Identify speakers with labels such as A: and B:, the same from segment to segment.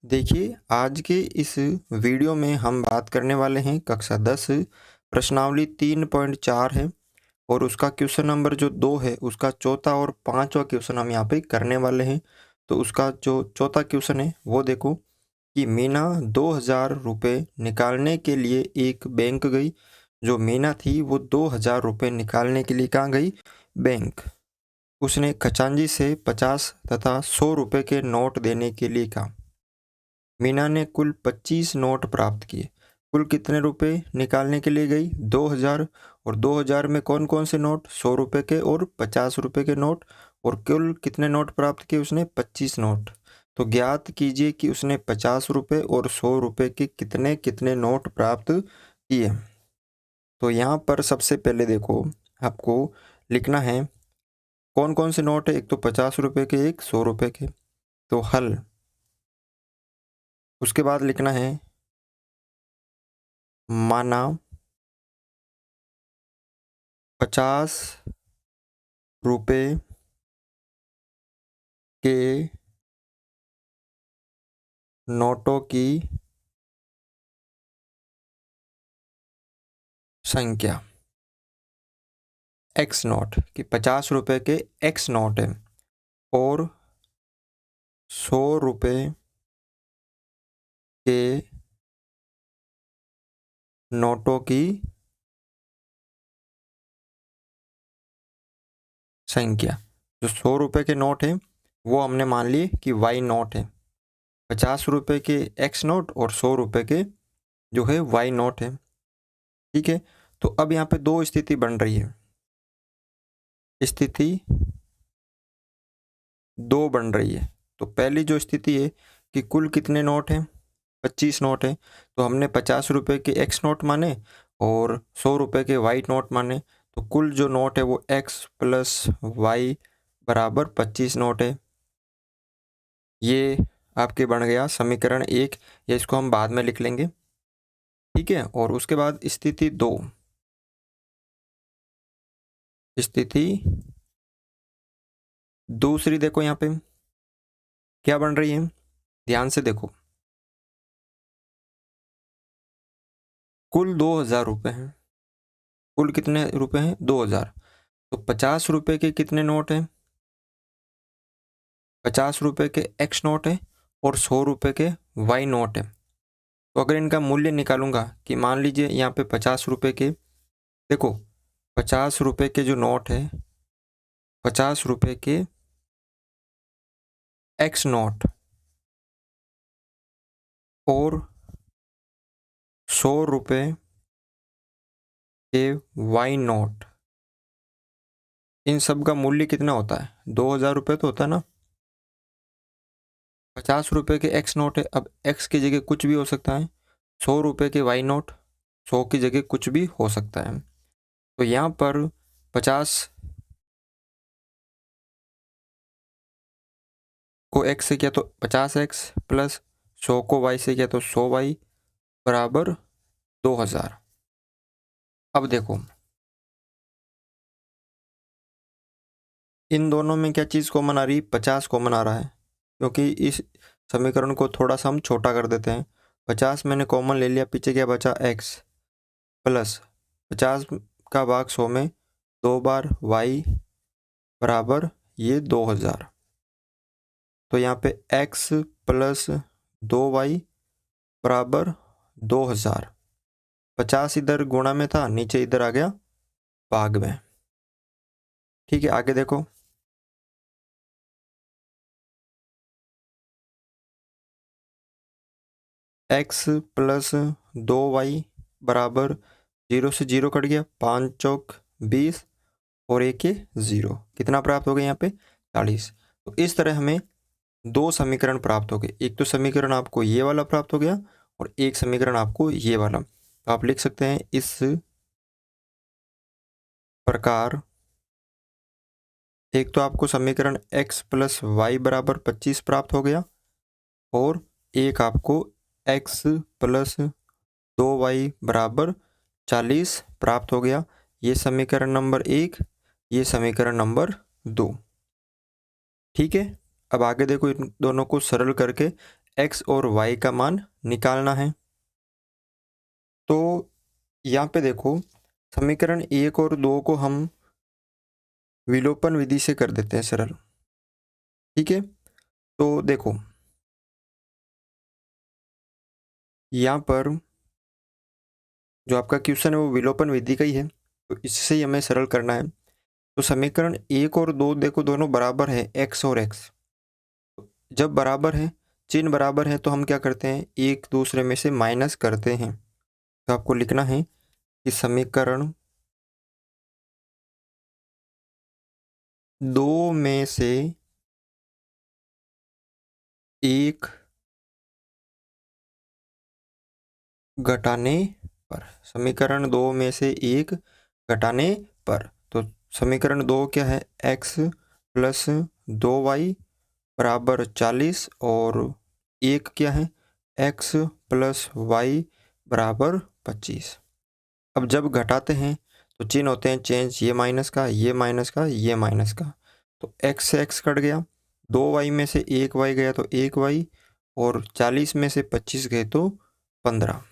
A: देखिए, आज के इस वीडियो में हम बात करने वाले हैं कक्षा 10 प्रश्नावली 3.4 है और उसका क्वेश्चन नंबर जो 2 है उसका चौथा और पांचवा क्वेश्चन हम यहाँ पे करने वाले हैं। तो उसका जो चौथा क्वेश्चन है वो देखो कि मीना 2000 रुपये निकालने के लिए एक बैंक गई। जो मीना थी वो 2000 रुपये निकालने के लिए कहाँ गई? बैंक। उसने खजांची से 50 तथा 100 रुपये के नोट देने के लिए कहा। मीना ने कुल 25 नोट प्राप्त किए। कुल कितने रुपए निकालने के लिए गई? 2000। और 2000 में कौन कौन से नोट? 100 रुपये के और 50 रुपये के नोट। और कुल कितने नोट प्राप्त किए उसने? 25 नोट। तो ज्ञात कीजिए कि उसने 50 रुपये और 100 रुपये के कितने कितने नोट प्राप्त किए। तो यहाँ पर सबसे पहले देखो आपको लिखना है कौन कौन से नोट है। एक तो 50 रुपये के, एक 100 रुपये के। तो हल। उसके बाद लिखना है माना 50 रुपये के नोटों की संख्या। एक्स नोट कि 50 रुपये के एक्स नोट है और 100 रुपये के नोटों की संख्या। जो 100 रुपये के नोट है वो हमने मान लिए कि वाई नोट है। 50 रुपये के एक्स नोट और 100 रुपये के जो है वाई नोट है। ठीक है। तो अब यहाँ पे दो स्थिति बन रही है। स्थिति 2 बन रही है। तो पहली जो स्थिति है कि कुल कितने नोट हैं? 25 नोट है। तो हमने 50 रुपये के एक्स नोट माने और 100 रुपये के वाई नोट माने। तो कुल जो नोट है वो एक्स प्लस वाई बराबर 25 नोट है। ये आपके बन गया समीकरण 1, या इसको हम बाद में लिख लेंगे। ठीक है। और उसके बाद स्थिति 2। स्थिति दूसरी देखो यहाँ पे क्या बन रही है, ध्यान से देखो। कुल 2000 रुपये हैं। कुल कितने रुपए हैं? 2000। तो 50 रुपये के कितने नोट हैं? 50 रुपये के एक्स नोट है और 100 रुपये के वाई नोट है। तो अगर इनका मूल्य निकालूंगा कि मान लीजिए यहाँ पे 50 रुपये के, देखो 50 रुपये के जो नोट है, 50 रुपये के एक्स नोट और 100 रुपये के वाई नोट, इन सब का मूल्य कितना होता है? 2000 रुपये तो होता है ना। 50 रुपये के एक्स नोट है, अब एक्स की जगह कुछ भी हो सकता है। 100 रुपये के वाई नोट, 100 की जगह कुछ भी हो सकता है। तो यहाँ पर 50 को x से किया तो 50x प्लस 100 को y से किया तो 100y बराबर 2000। अब देखो इन दोनों में क्या चीज़ कॉमन आ रही? 50 कॉमन आ रहा है, क्योंकि इस समीकरण को थोड़ा सा हम छोटा कर देते हैं। 50 मैंने कॉमन ले लिया, पीछे क्या बचा? x प्लस 50 का भाग 100 में 2 बार y बराबर ये 2000। तो यहाँ पे x प्लस 2y बराबर 2000। 50 इधर गुणा में था, नीचे इधर आ गया भाग में। ठीक है, आगे देखो। x प्लस 2y बराबर 0 से 0 कट गया, 5 चौक 20 और 1 0। कितना प्राप्त हो गया यहाँ पे? 40। तो इस तरह हमें दो समीकरण प्राप्त हो गए। एक तो समीकरण आपको ये वाला प्राप्त हो गया और एक समीकरण आपको ये वाला। तो आप लिख सकते हैं इस प्रकार एक तो आपको समीकरण x प्लस वाई बराबर 25 प्राप्त हो गया और एक आपको x प्लस 2y बराबर 40 प्राप्त हो गया। ये समीकरण नंबर 1, ये समीकरण नंबर 2। ठीक है। अब आगे देखो, इन दोनों को सरल करके x और y का मान निकालना है। तो यहाँ पे देखो, समीकरण 1 और 2 को हम विलोपन विधि से कर देते हैं सरल। ठीक है, तो देखो यहाँ पर जो आपका क्वेश्चन है वो विलोपन विधि का ही है, तो इससे ही हमें सरल करना है। तो समीकरण 1 और 2 देखो दोनों बराबर है, x और x। जब बराबर है, चिन्ह बराबर है, तो हम क्या करते हैं, एक दूसरे में से माइनस करते हैं। तो आपको लिखना है कि समीकरण 2 में से एक घटाने पर, समीकरण 2 में से एक घटाने पर, तो समीकरण 2 क्या है, x प्लस 2y बराबर 40 और एक क्या है, x प्लस वाई बराबर 25। अब जब घटाते हैं तो चिन्ह होते हैं चेंज, ये माइनस का, ये माइनस का, ये माइनस का, तो x से x कट गया, 2y में से 1y गया तो 1y, और 40 में से 25 गए तो 15।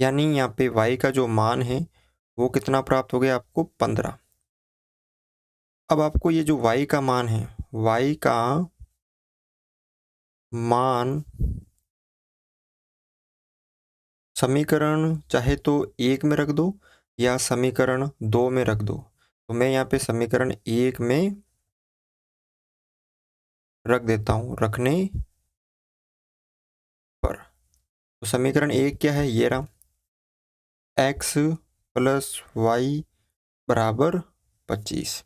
A: यानी यहाँ पे y का जो मान है वो कितना प्राप्त हो गया आपको, 15। अब आपको ये जो y का मान है, y का मान समीकरण चाहे तो 1 में रख दो या समीकरण 2 में रख दो। तो मैं यहाँ पे समीकरण 1 में रख देता हूँ, रखने पर। तो समीकरण 1 क्या है, ये रहा, x प्लस वाई बराबर 25।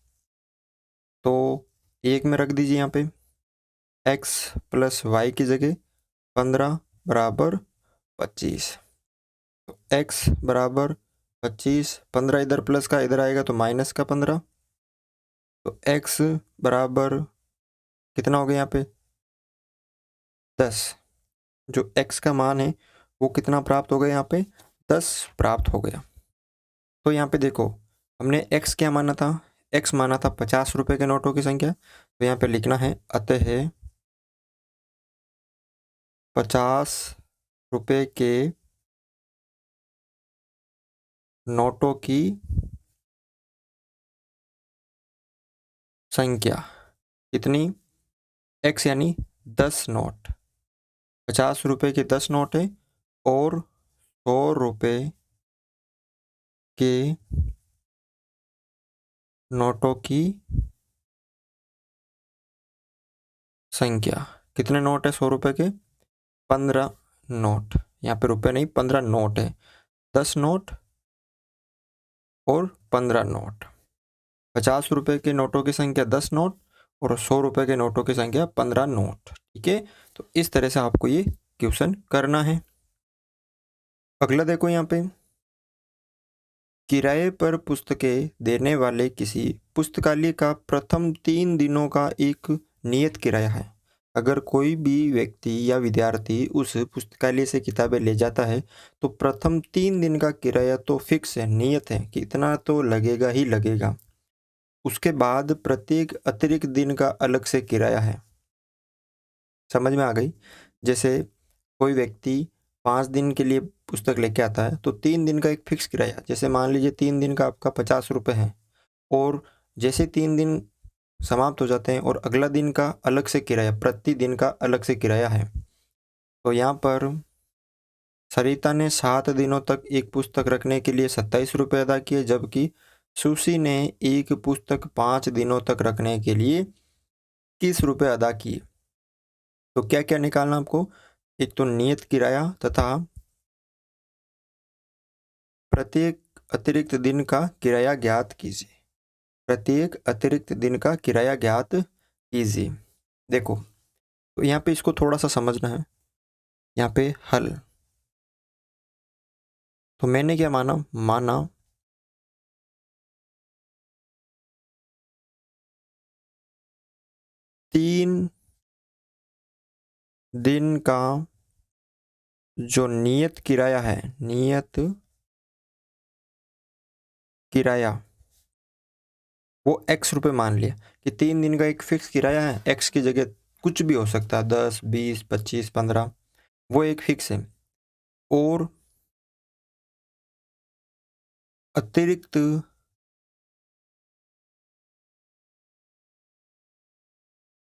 A: तो 1 में रख दीजिए यहाँ पे, x प्लस वाई की जगह 15 बराबर 25। तो x बराबर 25, 15 इधर प्लस का इधर आएगा तो माइनस का 15। तो x बराबर कितना हो गया यहाँ पे, 10। जो x का मान है वो कितना प्राप्त हो गया, यहाँ पे 10 प्राप्त हो गया। तो यहाँ पे देखो, हमने x क्या माना था, x माना था 50 रुपए के नोटों की संख्या। तो यहाँ पे लिखना है अतः 50 रुपए के नोटों की संख्या कितनी, x यानी 10 नोट, 50 रुपए के 10 नोट है, और 100 रुपए के नोटों की संख्या। कितने नोट है 100 रुपए के, 15 नोट। यहाँ पे रुपए नहीं, 15 नोट है, 10 नोट और 15 नोट। 50 रुपए के नोटों की संख्या 10 नोट और 100 रुपए के नोटों की संख्या 15 नोट। ठीक है, तो इस तरह से आपको ये क्वेश्चन करना है। अगला देखो, यहाँ पे किराए पर पुस्तकें देने वाले किसी पुस्तकालय का प्रथम 3 दिनों का एक नियत किराया है। अगर कोई भी व्यक्ति या विद्यार्थी उस पुस्तकालय से किताबें ले जाता है तो प्रथम 3 दिन का किराया तो फिक्स है, नियत है कि इतना तो लगेगा ही लगेगा। उसके बाद प्रत्येक अतिरिक्त दिन का अलग से किराया है। समझ में आ गई? जैसे कोई व्यक्ति 5 दिन के लिए पुस्तक लेके आता है तो 3 दिन का एक फिक्स किराया, जैसे मान लीजिए 3 दिन का आपका 50 रुपये है, और जैसे 3 दिन समाप्त हो जाते हैं और अगला दिन का अलग से किराया, प्रति दिन का अलग से किराया है। तो यहाँ पर सरिता ने 7 दिनों तक एक पुस्तक रखने के लिए 27 रुपये अदा किए, जबकि सुशी ने एक पुस्तक 5 दिनों तक रखने के लिए 21 रुपये अदा किए। तो क्या क्या निकालना आपको, एक तो नियत किराया तथा प्रत्येक अतिरिक्त दिन का किराया ज्ञात कीजिए। प्रत्येक अतिरिक्त दिन का किराया ज्ञात कीजिए। देखो, तो यहाँ पे इसको थोड़ा सा समझना है। यहाँ पे हल, तो मैंने क्या माना 3 दिन का जो नियत किराया है, नियत किराया वो x रुपये मान लिया कि 3 दिन का एक फिक्स किराया है, x की जगह कुछ भी हो सकता है, 10, 20, 25, 15, वो एक फिक्स है। और अतिरिक्त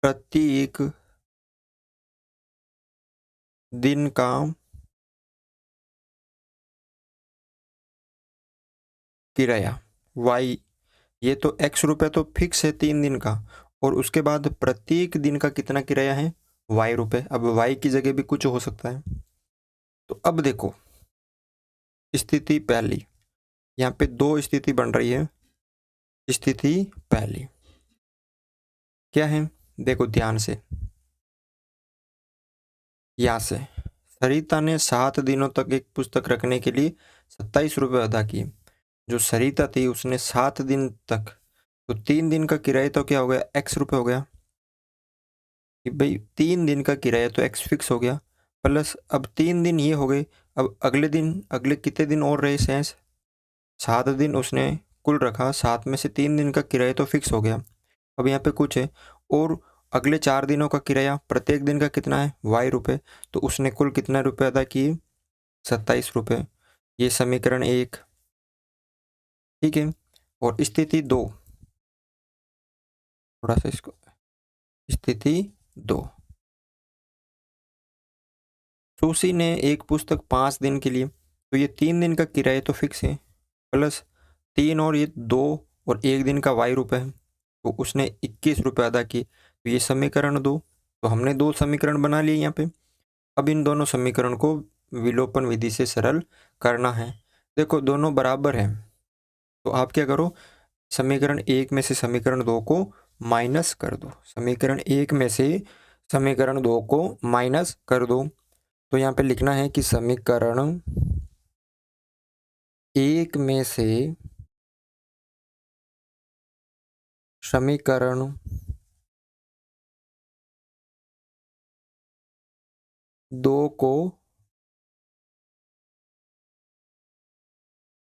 A: प्रत्येक दिन का किराया वाई, ये तो x रुपये तो फिक्स है 3 दिन का, और उसके बाद प्रत्येक दिन का कितना किराया है, y रुपये। अब y की जगह भी कुछ हो सकता है। तो अब देखो स्थिति पहली, यहाँ पे दो स्थिति बन रही है। स्थिति पहली क्या है, देखो ध्यान से, यहाँ से सरिता ने 7 दिनों तक एक पुस्तक रखने के लिए 27 रुपये अदा किए। जो सरिता थी उसने 7 दिन तक, तो 3 दिन का किराया तो क्या हो गया, x रुपये हो गया कि भाई 3 दिन का किराया तो x फिक्स हो गया, प्लस अब 3 दिन ये हो गए। अब अगले दिन, अगले कितने दिन और रहे शेष, 7 दिन उसने कुल रखा, 7 में से 3 दिन का किराया तो फिक्स हो गया। अब यहाँ पे कुछ है, और अगले 4 दिनों का किराया प्रत्येक दिन का कितना है, y रुपये, तो उसने कुल कितना रुपये अदा किए, 27 रुपये। ये समीकरण 1, ठीक है। और स्थिति 2, थोड़ा सा इसको, स्थिति 2, सुशी ने एक पुस्तक 5 दिन के लिए, तो ये 3 दिन का किराया तो फिक्स है, प्लस 3 और ये 2 और 1 दिन का y रुपये है, तो उसने 21 रुपये अदा किए। तो ये समीकरण 2, तो हमने 2 समीकरण बना लिए यहाँ पे। अब इन दोनों समीकरण को विलोपन विधि से सरल करना है। देखो दोनों बराबर हैं, तो आप क्या करो, समीकरण 1 में से समीकरण 2 को माइनस कर दो, समीकरण 1 में से समीकरण 2 को माइनस कर दो। तो यहाँ पे लिखना है कि समीकरण 1 में से समीकरण 2 को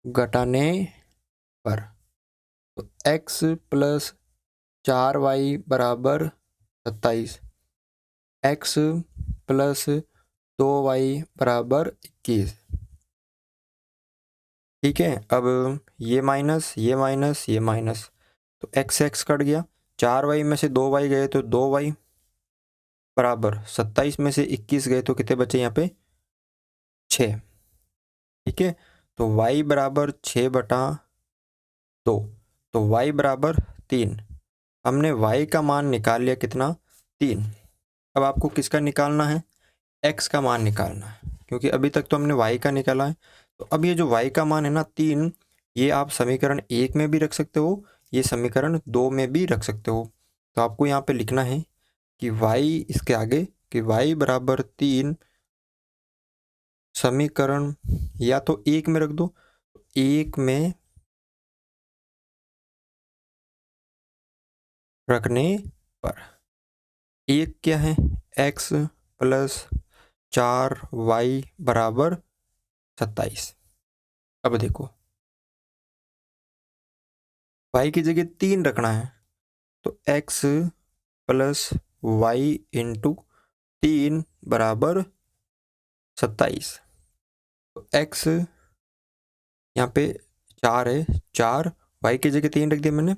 A: घटाने पर, तो x प्लस 4y बराबर 27, x प्लस 2y बराबर 21, ठीक है। अब ये माइनस, ये माइनस, ये माइनस, तो x x कट गया, 4y में से 2y गए तो 2y बराबर 27 में से 21 गए तो कितने बचे यहाँ पे, 6, ठीक है। तो y बराबर 6/2, तो y बराबर 3। हमने y का मान निकाल लिया कितना, 3। अब आपको किसका निकालना है, x का मान निकालना है, क्योंकि अभी तक तो हमने y का निकाला है। तो अब ये जो y का मान है ना 3, ये आप समीकरण 1 में भी रख सकते हो, ये समीकरण 2 में भी रख सकते हो। तो आपको यहाँ पे लिखना है कि y इसके आगे, कि y बराबर 3 समीकरण या तो 1 में रख दो, 1 में रखने पर 1 क्या है, x प्लस 4y बराबर 27। अब देखो y की जगह 3 रखना है, तो x प्लस वाई इंटू 3 बराबर 27। तो x यहाँ पे 4 है, 4, y की जगह 3 रख दिया मैंने,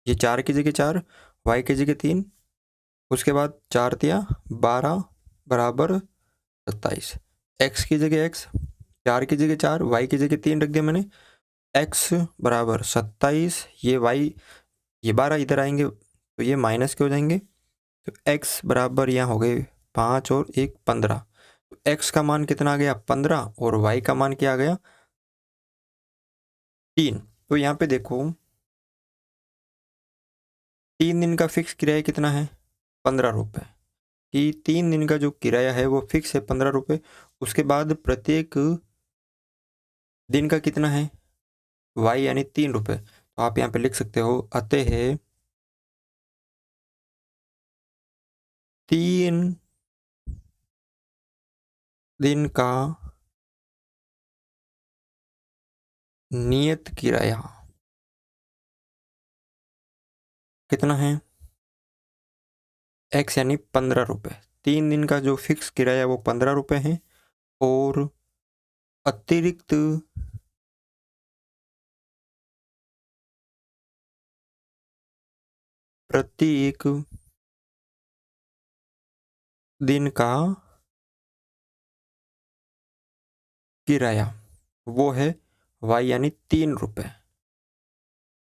A: ये 4 की जगह 4, y की जगह 3, उसके बाद 4 दिया 12 बराबर 27। x की जगह x, 4 की जगह 4, y की जगह 3 रख दिया मैंने, x बराबर 27, ये y, ये 12 इधर आएंगे तो ये माइनस के हो जाएंगे, तो x बराबर यहाँ हो गए 5 और 1 15। तो x का मान कितना आ गया, 15, और y का मान क्या आ गया, 3। तो यहाँ पे देखो 3 दिन का फिक्स किराया कितना है, 15 रुपये, कि 3 दिन का जो किराया है वो फिक्स है 15 रुपये। उसके बाद प्रत्येक दिन का कितना है, y यानी 3 रुपये। तो आप यहाँ पे लिख सकते हो, अतः 3 दिन का नियत किराया कितना है, x यानी 15 रुपये। 3 दिन का जो फिक्स किराया वो 15 रुपये है और अतिरिक्त प्रति एक दिन का किराया वो है y यानी 3 रुपये।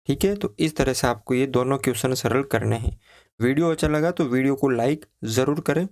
A: ठीक है, तो इस तरह से आपको ये दोनों क्वेश्चन सरल करने हैं। वीडियो अच्छा लगा तो वीडियो को लाइक ज़रूर करें।